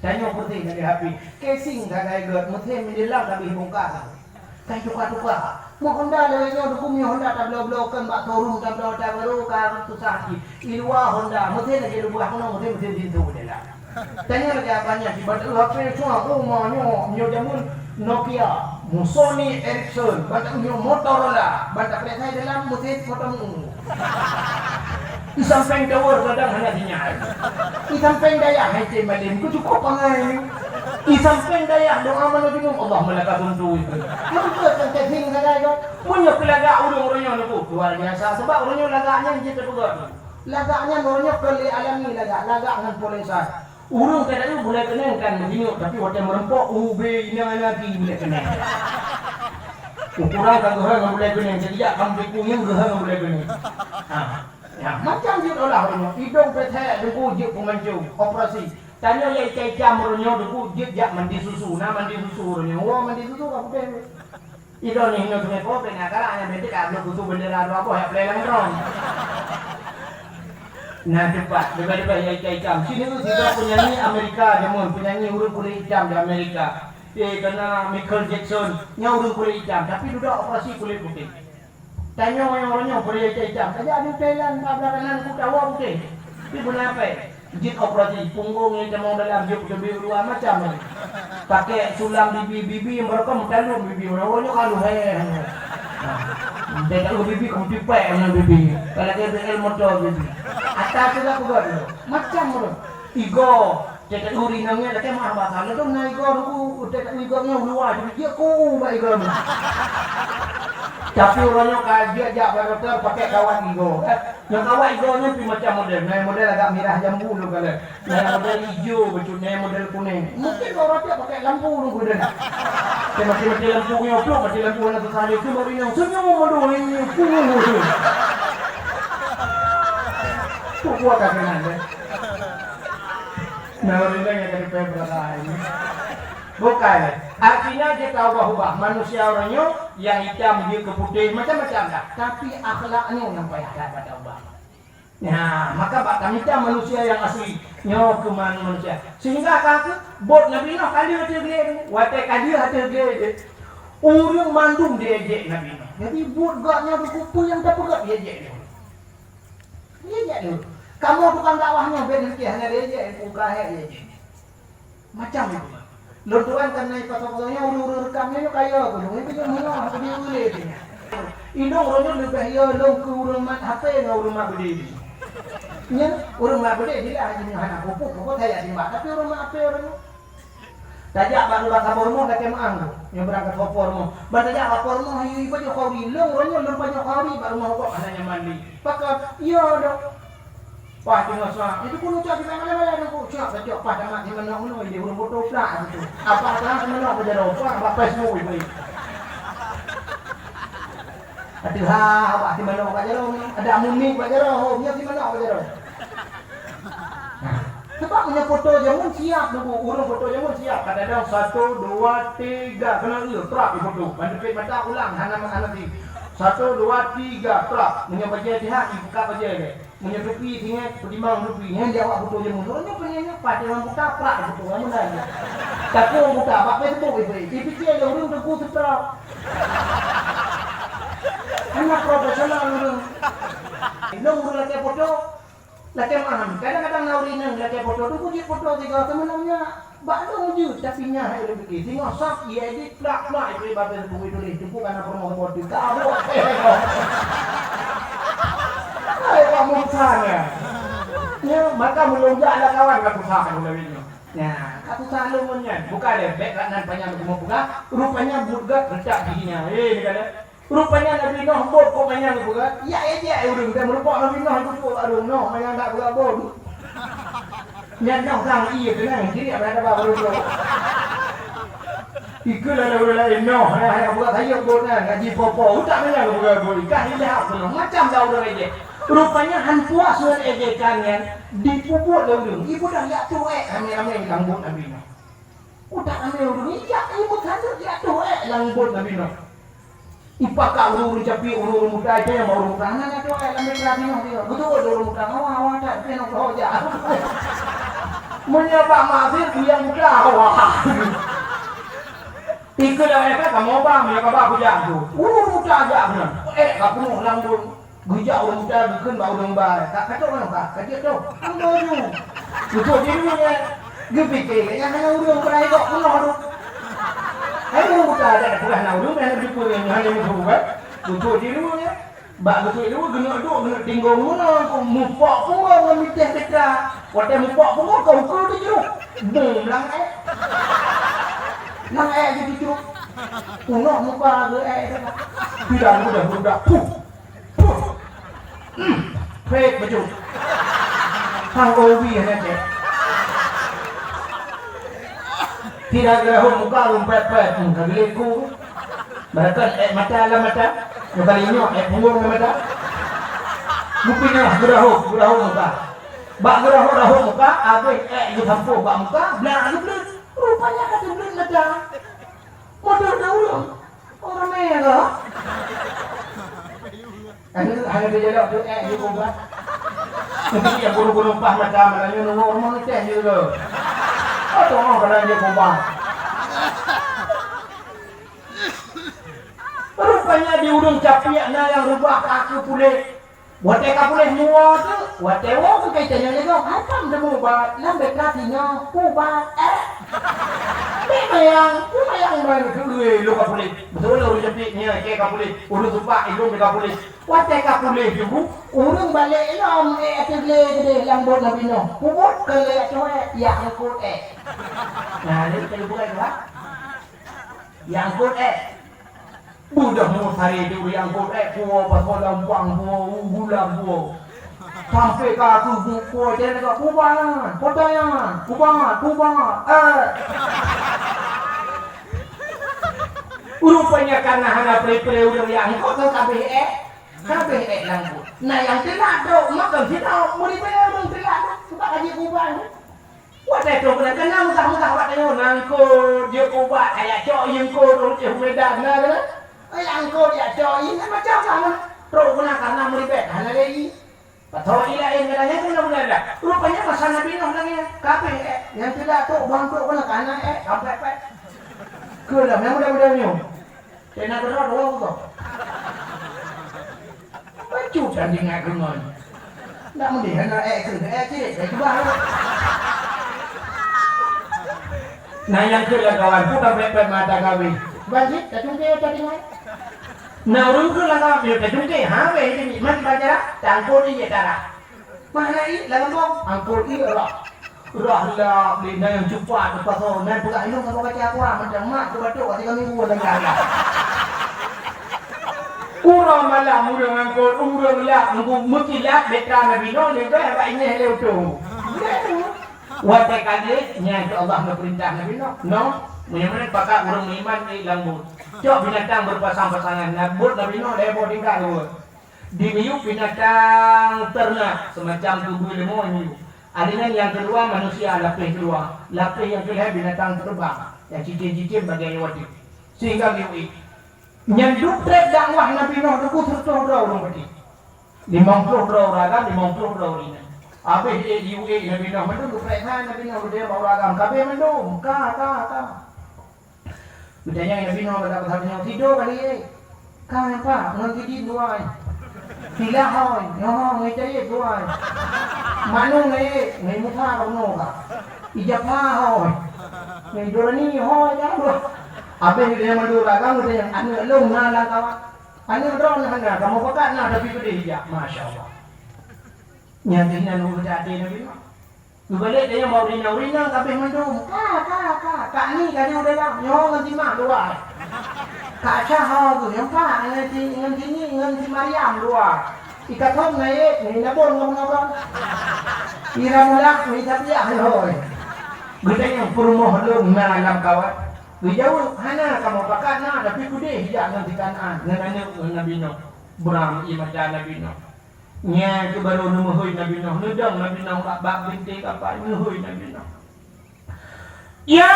Tanyo putih dari HP, casing kagak ikut, mungkin menjelang tapi bongkar. Kayak tukar. Mau Honda lewatnya dukung Honda tak blokan bak turun tak baru kan tu sakit. Ilwa Honda, mungkin lagi dua kono mungkin itu dia. Tanyo lagi apanya? Sibat HP semua, nyo jamun Nokia, Sony Ericsson, bantak nyo Motorola, bantak saya dalam mungkin foto isampeng dawar kadang hanya dinyai isampeng daya hece malim ku cukup pangai isampeng daya doa mana bingung Allah melaka tuntu itu kan tesing saja itu punya kelaga urung-urungnya niku luar biasa sebab urungnya laganya gitu juga laganya urungnya kali alami laga dengan polisas urung kadang boleh kenang kan begini tapi hotel merempok ini lagi boleh kenang ukuran kan gehang boleh kenang jadi kambing yang gehang boleh kenang ya, macam dia olah orangnya, hidung petai, duku jik pemancu, operasi. Tanya yang cecam orangnya, duku jik jak mandi susu, mandi susu orangnya. Wah mandi susu apa pun? Hidung ni hidung sungai kopi, ngakaranya bete kabel kutu bendera apa ya pelelang ron. Nah cepat, dekat yang cecam. Sini tu tidak penyanyi Amerika, jamun penyanyi urut kulit hitam di Amerika. Kena Michael Jackson, nya urut kulit hitam, tapi duduk operasi kulit putih. Tanya orang-orangnya boleh cecam. Saja ada Thailand, kanan ku tawa putih. Ini benar apa? Jit operasi punggung yang cemong dalam juk lebih dua macam ni. Pakai sulam bibi yang mereka mentalung bibi. Orang-orangnya kalau dia kalau bibi kamu tipe dengan bibi. Kalau dia bel motor bibi. Atas juga aku buat. Macam tu. Igo. Cetak urinangnya dekat mah bahasa tu na igo aku cetak igonya luar jadi dia ku ba igo. Tapi orangnya kaji aja dokter pakai kawan igo. Yang kawan igonya pi macam model agak merah jambu lu kali. Model hijau betul model kuning. Mungkin orang dia pakai lampu lu kuda. Dia mati lampu punya plok mati lampu nak sekali tu baru yang senyum modul ini kuning tu. Tu kuat kan anda. Nah, orang yang dari perbedaan ini. Bukan. Artinya dia tahu bahwa manusia orangnya yang hitam dia ke putih macam-macam dah. Tapi akhlaknya yang payah dapat ubah. Nah, maka Pak Kamita manusia yang asli nyo ke manusia. Sehingga kaki bot Nabi Nuh kali hati gede, watai kali hati gede. Orang mandum dia ejek Nabi Nuh. Jadi bot gaknya berkupu yang tak pegat dia ejek dia. Dia ejek dia. Kamu tukang dakwahnya beda sikit hanya dia ejek, ukah dia ejek. Macam itu. Lentuan karena foto-fotonya urut rekamnya kaya aku dong. Itu yang mana aku dia boleh dia. Indong ronya lebih ya long ke urut mat HP ngau rumah gede. Nya urung mah gede dia aja anak pupuk kok saya timbak tapi urung mah ape urung tajak baru bakal pormo kate maang yang berangkat ke pormo batanya ke pormo hiu banyak kauri long urungnya long banyak kauri baru mau kok anaknya mandi pakai iya dong wah tengok soal itu kuno cak kita mana aku cak cak pada mati menok menok dia urung foto pula gitu apa kan menok aja apa apa semua ini Ati ha, apa ti manok aja lo, ada mumi aja lo, punya ti manok aja lo. Sebab punya foto jamun siap nunggu urung foto jamun siap. Kadang-kadang 1 2 3 kena trap di foto. Bandepit mata ulang hana ti. 1 2 3 trap. Punya baca ti ha buka baca ke. Punya rupi tinggal pertimbang rupi. Yang dia awak foto jamun. Orangnya penanya pada orang buka prak foto jamun dah. Tapi orang buka apa Facebook itu. Dipikir ada urung tengku setrap. Anak profesional urung. Nung urung lagi foto, lagi maham. Kadang-kadang naurinan lagi foto tu puji foto tiga temennya. Baru wujud tapi nya ada begitu. Tengok sak ia edit plak itu bapak buku tulis. Itu bukan promo foto. Kau kamu sana. Ya, maka melonjak ada kawan aku sana mulainya. Ya, aku selalu menyan. Buka deh, kanan panjang mau buka. Rupanya burga redak giginya. Ni kada. Rupanya Nabi Nuh bot kok banyak buka. Ya aja urang kita merupak Nabi Nuh itu kok aduh Nuh banyak tak buka bot. Nyan Nuh sang iya kena kiri ada apa baru tu. Ikulah ada lain Nuh ada buka kayu bot kan gaji popo utak banyak buka bot. Kah lihat belum macam dah urang aja. Rupanya han puas suan ejekan kan dipupuk urang. Ibu dah lihat tu ramai-ramai langbut Nabi Nuh. Udah ramai urang iya ibu sana lihat tu langbut Nabi Nuh. Ipakak urung capi urung muda aja yang mau urung tangan itu lambe berarti dia. Betul urung tangan awak tak kena hoja. Menyapa mazir dia muda awak. Ikut mereka kamu bang mereka baku jatuh. Urung muda aja benar. Kamu langbun gujak urung muda bikin bau urung bay. Tak kacau mana kak? Kacau tu. Anggoru. Betul dirinya. Gepikir yang hanya urung berai kok penuh. Ayo buka ada pula nak urung dan jumpa yang hanya muka betul di rumahnya bak betul itu gena duk tinggal mana kau mupak pun kau mitih dekat waktu mupak pun kau ukur tu jeruk boom lang jadi jeruk punah muka ke tidak budak fake betul hangover hanya cek tidak gerahuk muka rumpet-pet kagiliku bahkan mata lah mata kalinya punggung lah mata mupinnya gerahuk muka bak gerahuk muka abis di sampul bak muka belah lagi belah rupanya kata belah mata modal dahulu orang merah hanya dia jawab tu dia buka nanti dia buru-buru pah mata matanya nunggu orang itu juga atau orang kena dia kubah. Rupanya di ujung capiaknya yang rubah kaki pulih. Wate ka pulih semua tu. Wate wong kaitannya ni kau. Apa demu bat? Lambat katinya kubah. Kumayang main dulu lu ka pulih. Betul lu capiaknya ke ka pulih. Urus supak ilmu ka pulih. Wate ka pulih juga. Urung balik lom atle gede lambot Nabi Nuh. Kubut ke cewek yang angkut Nah, ini kita buka itu, yang kod budak mau cari dulu yang kod puo pasal lampang puo gula puo sampai ke aku puo jadi ke kubangan rupanya karena hanya pre udah yang kod tu kabeh langkut. Nah yang telat tu makan kita mau dibayar orang telat sebab aja kubangan. Wadah tu kena kena mudah-mudah awak tengok nangkut dia kubat kayak cok yang kau orang cik Medan lah kan? Yang kau dia cok ini macam mana? Terus kena karena meribet hana lagi. Patut ila pasal Nabi Nuh lagi kape yang tidak tu bangkuk pun kana sampai pe. Ke dah mudah-mudah ni. Kena berdoa doa tu. Baju tadi ngak kenon. Ndak mesti hendak ke cuba. Nah yang ke kawan putar pepet mata kami. Banjir kacung ke tadi ngak. Nah urung ke lah kami kacung ke ha we ni man baca tangkul ni cara. Mana ini dalam bom angkul ini lah beli yang cepat lepas tu naik pula ini kalau baca aku macam mak tu batuk ketika minggu dengan urang malam urang angkul urang lah mungkin lah betra Nabi Nuh ni tu apa ini hello tu wate kali nya Allah perintah Nabi Nuh no mana pakak urang iman ni lambu cok binatang berpasang-pasangan Nabi Nuh lebo tinggal tu dimiuk binatang ternak semacam tubuh lemon ni. Adanya yang kedua manusia lapis kedua. Lapis yang kedua binatang terbang yang cicit-cicit bagai wati. Sehingga miui. Nyanduk trek dakwah Nabi Nuh tu serta orang berarti. 50 ragam 50 ini. Habis dia diui Nabi Nuh mendung trek Nabi Nuh dia bawa ragam kabeh mendung. Ka. Bedanya Nabi Nuh kata tidur kali Ka apa? Nanti tidur. Sila hoy, nyoh ngai cai tuai. Manu ngai mutha kono ka. Ijapha hoy. Ngai dorani hoy ya do. Abe dia mandu ragam dia anu long na lang kawan. Anu dron hanga kamu pakat na tapi gede hijab. Masya-Allah. Nyati nanu jadi nabi. Tu balik dia mau rina kabeh mandu. Ka ni kali udah lah. Nyoh nganti mak luar. Kak Syah tu yang pak nganti Maryam dua. Ikat thom ni nabon ngomong. Ira mulak ni tapiah hoy. Gede yang perumoh long na lam kawan. Jauh hana kamu pakat na tapi kude hijak nganti kanan. Ngananya Nabi Nuh. Beram imaja Nabi Nuh. Nya ke baru nuhoi Nabi Nuh. Nedang Nabi Nuh kat bab bintik apa nuhoi Nabi Nuh. Ya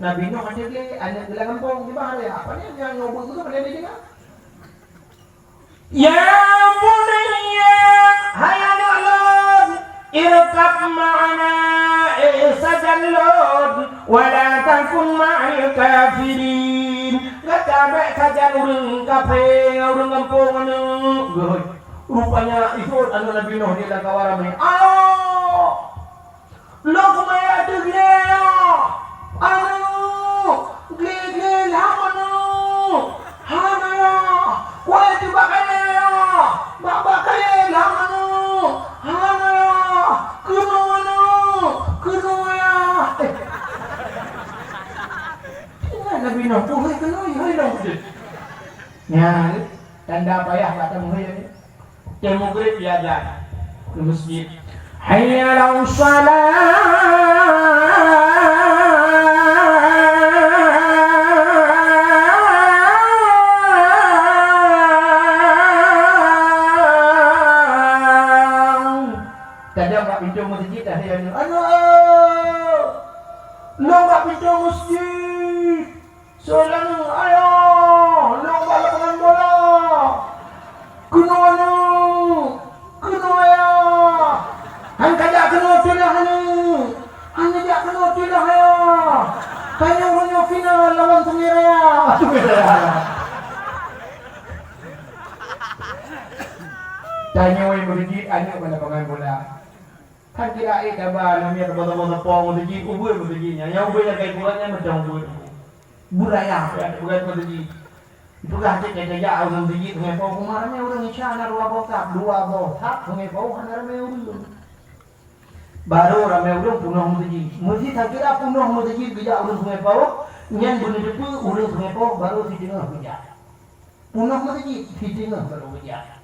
Nabi Nuh ada ke anak gelang kampung di mana ya? Apa ni yang ngobong tu pada dia juga? Ya bunayya hayya na'lad irkab ma'ana sajallad wa la takun ma'al kafirin. Kata saja urang kafir urang kampung anu. Rupanya ikut anu Nabi Nuh dia dah kawaran ni. Ayo. Lok maya tu dia. Gile hamanu hamaya kuat bakaya bakaya hamanu hamaya kuno ya Nabi Nuh tu hai dong ya tanda payah kata muhai ni yang maghrib biasa ke masjid hayya ala salat pintu masjid dah dia ni. Lomba pintu masjid. Solang ayo, lomba lapangan bola. Kuno ya. Han kada kuno tilah ni. Han dia kuno tilah ya. Kayu final lawan Sumiraya. Tanya oi masjid ayo lapangan bola. Kan kira kabar namanya teman-teman pong untuk ubur begini, yang ubur yang kayak bulannya macam ubur, buraya, bukan begini. Itu kan kita jauh orang begini, dengan pong kemarinnya orang Indonesia dua botak, dengan pong ramai urun. Baru ramai urun punuh begini, mesti tak kira punuh begini bijak urun dengan pong, yang bunuh itu urun dengan pong baru di tengah bijak. Punuh begini di tengah baru bijak.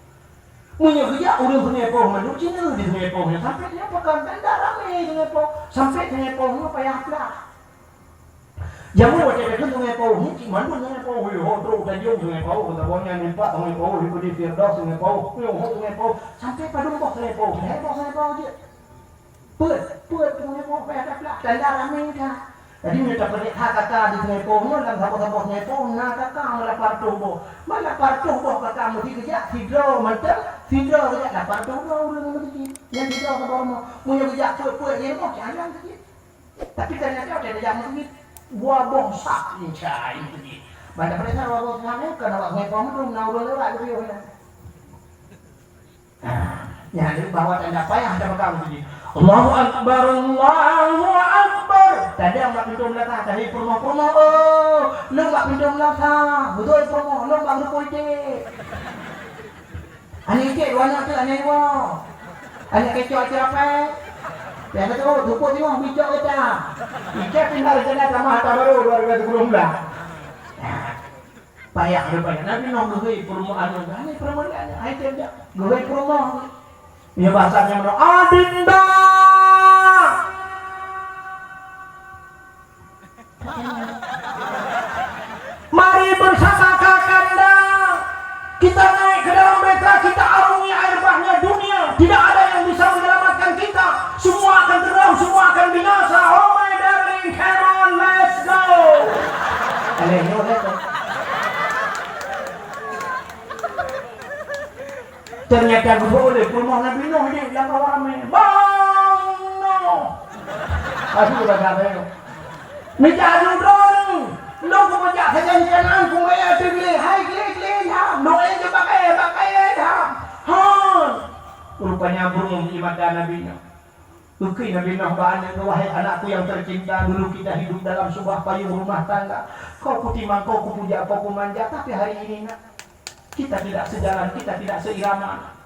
Punya kerja orang sungai Poh manduk Cina di sungai Pohnya sampai dia pekan benda ramai sungai Poh sampai sungai Pohnya payah pula. Jamu waktu itu sungai Pau, ni mana sungai Pau, terus tajam sungai Pau, ketabonnya nimpa sungai Pau, ikut di Firdaus sungai Pau, sungai Pau, sampai pada rumah sungai Pau, sungai Pau je. Put sungai Pau, ada pelak, tanda ramai dah. Jadi minta pergi kata di sungai Pau, dalam sabot-sabot sungai Pau, nak kakak melapar tubuh, melapar tubuh kakak mesti kerja, hidro mentah, hidro kerja lapar tubuh, yang hidro ke bawah, punya kerja put yang mau jalan sikit. Tapi ternyata ada yang mesti buah bongsak ni cai begini. Pada pada saya buah bongsak kan awak ngepom tu nak urut lewat tu yo. Jadi bawa tanda payah ada makam begini. Allahu Akbar, Allahu Akbar. Tadi ang pintu melata, tadi promo. Oh, lu mak pintu melata. Betul promo, lu mak rupoite. Ani ke warna tu ani wo. Ani kecoh apa? Yang itu rupo ni orang bijak kita. Ika tinggal sana sama harta baru 2010. Payah rupanya. Nabi nak goi perumahan ni perumahan ai dia. Goi perumahan. Dia bahasanya mana? Adinda. Mari bersama kakanda. Kita naik ke dalam beta, kita arungi air bahnya dunia. Tidak ada yang bisa menyelamatkan kita. Semua akan tenggelam, semua akan binasa. Oh my darling, come on, let's go. Ternyata boleh rumah Nabi Nuh ni yang ramai. Bang Nuh. Aduh dah kata. Ni jadu drone. Lo ko majak saja ni kanan ko maya tigli. Hai gile ya. No je pakai dah. Ha. Rupanya burung ibadah Nabi Nuh. Ukui Nabi Nuh ba'ana, wahai anakku yang tercinta, dulu kita hidup dalam sebuah payung rumah tangga. Kau kutimang, kau kupuja, kau kumanja, tapi hari ini nak, kita tidak sejalan, kita tidak seirama.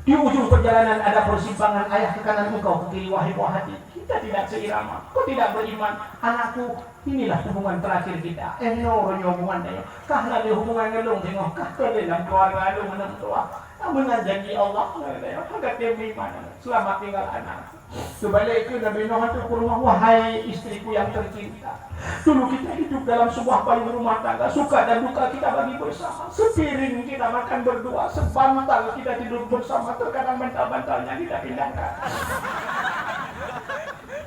Di ujung perjalanan ada persimpangan, ayah ke kanan engkau, ke kiri, wahai buah hati. Kita tidak seirama, kau tidak beriman. Anakku, inilah hubungan terakhir kita. Ronyo hubungan dia. Kah lagi hubungan ngelung tengok, kah dalam keluarga lu menentua. Dengan janji Allah, agak dia beriman. Selamat tinggal anak. Sebalik itu Nabi Nuh itu ke rumah, wahai istriku yang tercinta. Dulu kita hidup dalam sebuah payung rumah tangga, suka dan duka kita bagi bersama. Sepiring kita makan berdua, sebantal kita tidur bersama, terkadang bantal-bantalnya kita pindahkan.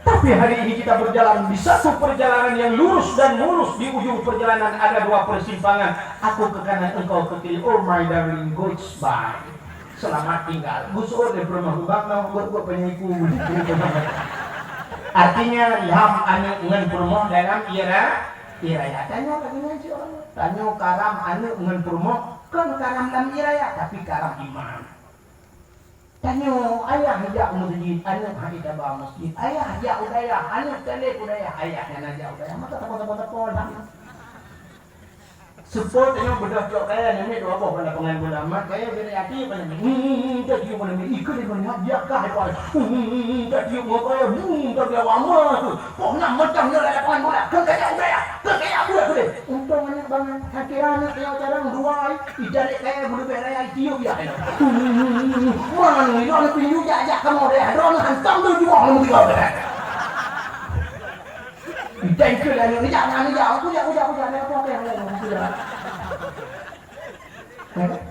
Tapi hari ini kita berjalan di satu perjalanan yang lurus dan mulus. Di ujung perjalanan ada dua persimpangan. Aku ke kanan, engkau ke kiri. Oh my darling, goodbye. Selamat tinggal. Gusur dari rumah hubak mau buat penyiku. Artinya ilham anu ngan purmo dalam ira ya. Tanya katanya si orang. Tanya karam anu ngan purmo kan karam dalam ira ya, tapi karam iman. Tanya ayah ajak masjid, anak kita bawa masjid. Ayah ajak udaya, anak telik udaya, ayah yang ajak udaya. Maka tepuk-tepuk lah. Support yang bedah cok kaya ni dua apa pada pengen bola mat kaya beri hati pada ni. Tak dia mana ni ikut dia banyak dia kah apa. Tak dia mau kaya tak dia lama tu. Kok nak macam ni ada pengen bola. Kan kaya udaya. Kan kaya apa tu? Untung anak bangan kira anak dia jarang dua tidak kaya bulu beraya tiup ya. Mana ni orang pinju ajak kamu dia. Orang hantam tu juga kamu tiga dah. Thank you lah ni jangan aku dia apa yang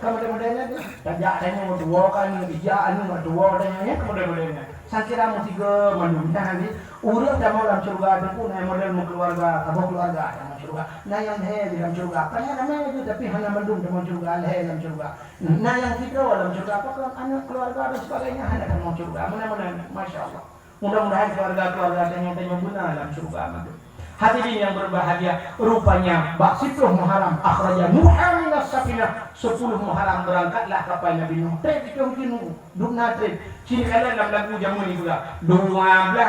kemudian tajak tanya mau dua kan ijaan mau dua tanya kemudian sakira mau tiga manusia nanti urut sama dalam surga ada pun model mau keluarga dalam surga nah yang di dalam surga apa ya namanya itu tapi hanya mendung dalam surga dalam surga nah yang kita dalam surga apa kan anak keluarga dan sebagainya hanya dalam surga mudah-mudahan masya Allah mudah-mudahan keluarga tanya guna dalam surga itu. Hadirin yang berbahagia, rupanya Baksituh Muharram akhraja Nuhan minas safinah 10 Muharram berangkatlah kapal Nabi Nuh. Trip itu begini, dukna trip. Sini kalian dalam lagu jamu ni juga. 12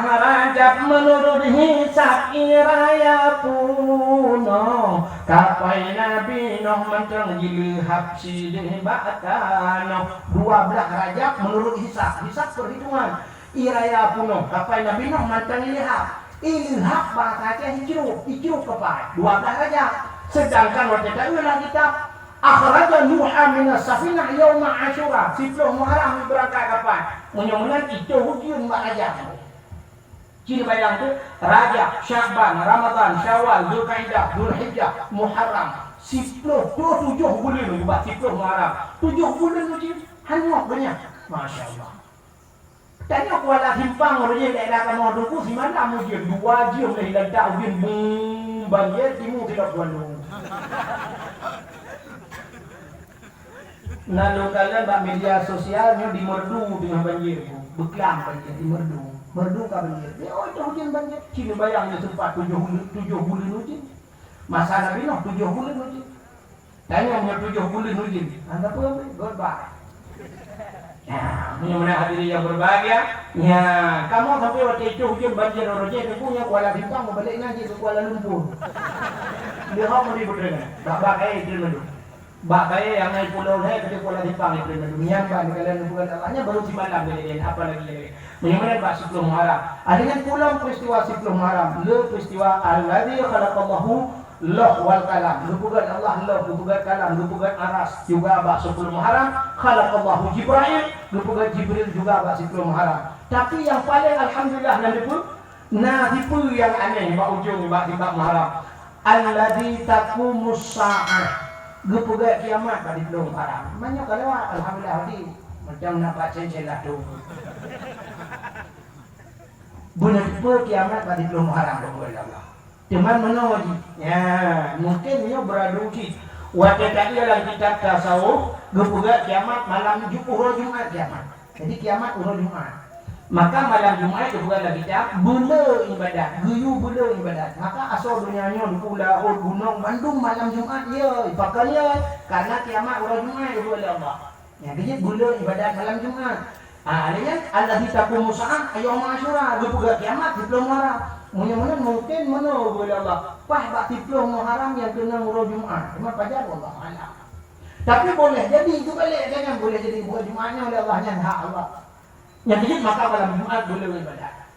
Rajab menurut hisab iraya puno. Kapal Nabi Nuh mencang jilihab sidih bakano. 12 Rajab menurut hisab perhitungan iraya puno. Kapal Nabi Nuh mencang jilihab. Ilhaq bahasa hijrah kepada 12 Rajab. Sedangkan waktu itu kita akhraja Nuhan minas safinah yauma Asyura 10 Muharram berangkat kapan? Mudah-mudahan itu hujung Rajab. Cina bayang tu Rajab, Syaban, Ramadan, Syawal, Zulkaidah, Zulhijjah, Muharram. 10 7 bulan tu buat 10 Muharram. 7 bulan tu cik hanyok banyak. Masya-Allah. Tanya kuala himpang orang je daerah kamu dulu si mana mu je 2 jam dah ledak ubin bung banjir timu tidak kuala. Lalu kalian bak media sosialnya di merdu dengan banjir. Beklam banjir di merdu. Merdu ka banjir. Oh itu hujan banjir. Cina bayangnya tempat 7 bulan hujan. Masa Nabi noh 7 bulan hujan. Tanya punya 7 bulan hujan. Anda apa? Goodbye. Ya, mudah-mudahan hadirin yang berbahagia. Ya, kamu sampai waktu itu hujan banjir orang je punya Kuala Bintang balik ngaji ke Kuala Lumpur. Dia mau ribut dengan. Bak itu dulu. Bak yang naik pulau saya ke Kuala Bintang itu dulu. Yang ban kalian bukan Allahnya baru si malam dia apa lagi. Mudah-mudahan bak 10 Muharram. Adanya pulang peristiwa 10 Muharram. Le peristiwa alladzi khalaqallahu Loh wal kalam, lupugat Allah loh, lupugat kalam, lupugat aras juga abah 10 Muharram. Khalaqallahu Jibril, lupugat Jibril juga abah 10 Muharram. Tapi yang paling alhamdulillah nadipu yang aneh bak ujung bak Muharram. Alladzi taqumus sa'ah, lupugat kiamat bak 10 Muharram. Banyak kalau alhamdulillah di macam nak baca celah tu. Benar kiamat bak 10 Muharram Allah. Cuman menolak, ya mungkin dia beradu cik. Waktu tadi dalam kitab tasawuf, gepuga kiamat malam Jumat kiamat. Jadi kiamat urut Jumat. Maka malam Jumat gepuga lagi kitab bula ibadat, guyu bula ibadat. Maka asal dunianya di pulau gunung Bandung malam Jumat ya, pakainya karena kiamat urut Jumat gepuga Allah. Ya jadi bula ibadat malam Jumat. Alanya Allah ditakum musa'ah ayam Asyura gepuga kiamat di belum Muharram. Mudah-mudahan mungkin mana boleh Allah. Pah bak 10 Muharram yang kena urut Jumat. Cuma pajar Allah alam. Tapi boleh jadi itu balik jangan boleh jadi buat Jumatnya oleh Allahnya hak Allah. Yang jadi maka malam Jumat boleh beribadat.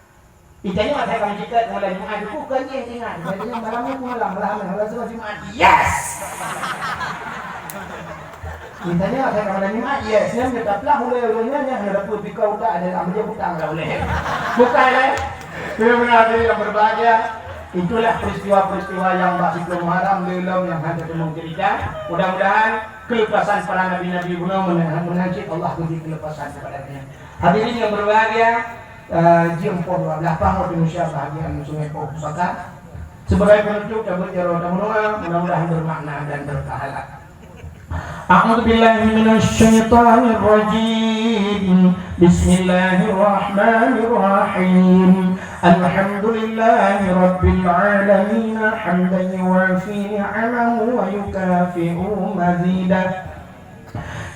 Itanya masa kami cerita malam Jumat itu bukan yang ingat. Jadi malamnya malam sebab Jumat. Yes. Itanya masa kami malam Jumat. Yes. Yang tetaplah boleh-bolehnya ada pun pikau tak ada ambil hutang dah boleh. Bukan lah. Benar-benar yang berbahagia. Itulah peristiwa-peristiwa yang bak 10 Muharram belum yang ada temu cerita. Mudah-mudahan kelepasan para nabi-nabi guna menanjik Allah beri kelepasan kepadanya. Hadirin yang berbahagia, jam 12 panggung Indonesia bahagian Sungai Pusaka. Sebagai penutup cabut jaro tamununa mudah-mudahan bermakna dan berpahala. A'udzu billahi minasy syaithanir rajim. Bismillahirrahmanirrahim. Alhamdulillahi rabbil alamin hamdan yuwafi ni'amahu wa yukafi'u mazidah.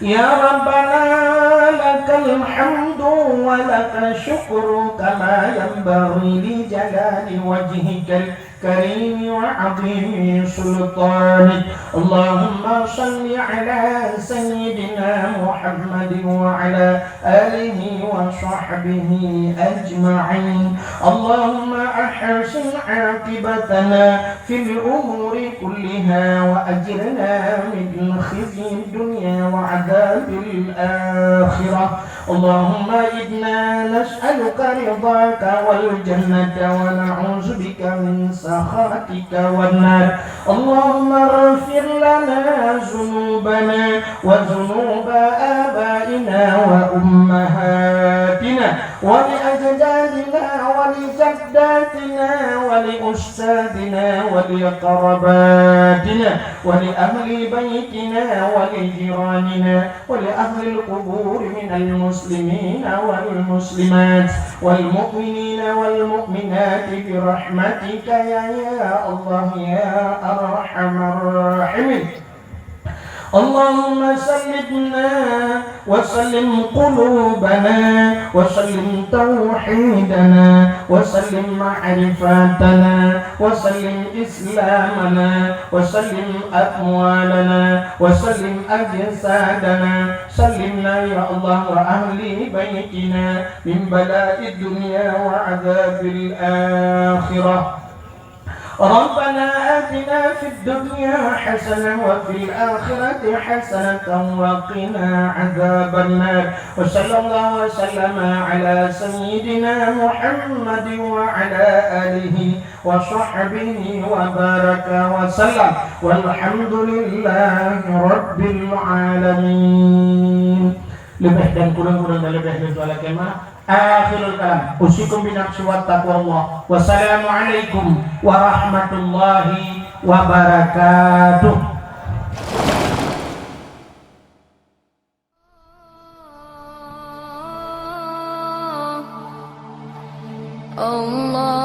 Ya Rabbana lakal hamdu wa lakal syukru kama yanbaghi li jalali wajhikal karim wa 'azimi sultanik. Allahumma salli ala sayyidina Muhammad wa ala alihi wa sahbihi ajma'in. Allahumma ahsin 'aqibatana fil umuri kulliha wa ajirna min khizyi dunya wa 'adzabil akhirah. Allahumma inna nas'aluka ridhaka wal jannata wa na'udzu bika min sakhatika wan nar. Allahumma ighfir lana dhunubana wa dhunuba abaina wa ummahatina wa li ajdadina wa li jaddatina wa li ustadina wa li qarabatina wa li ahli baitina wa li jiranina wa li ahli al-qubur min al-muslimin wal muslimat wal mu'minina wal mu'minat bi rahmatika ya Allah ya arhamar rahimin. Allahumma sallimna wa sallim qulubana wa sallim tauhidana wa sallim ma'rifatana wa sallim islamana wa sallim amwalana wa sallim ajsadana. Sallimna ya Allah wa ahli baitina min bala'id dunya wa 'adzabil akhirah. ربنا آتنا في الدنيا حسنة وفي الآخرة حسنة وقنا عذاب النار وصلى الله وسلم على سيدنا محمد وعلى آله وصحبه وبارك وسلم والحمد لله رب العالمين. Lebih dan kurang-kurang dan lebih dari itu kemana? Akhirul kalam. Usikum binafsi wa taqwallah. Wassalamualaikum warahmatullahi wabarakatuh. Allah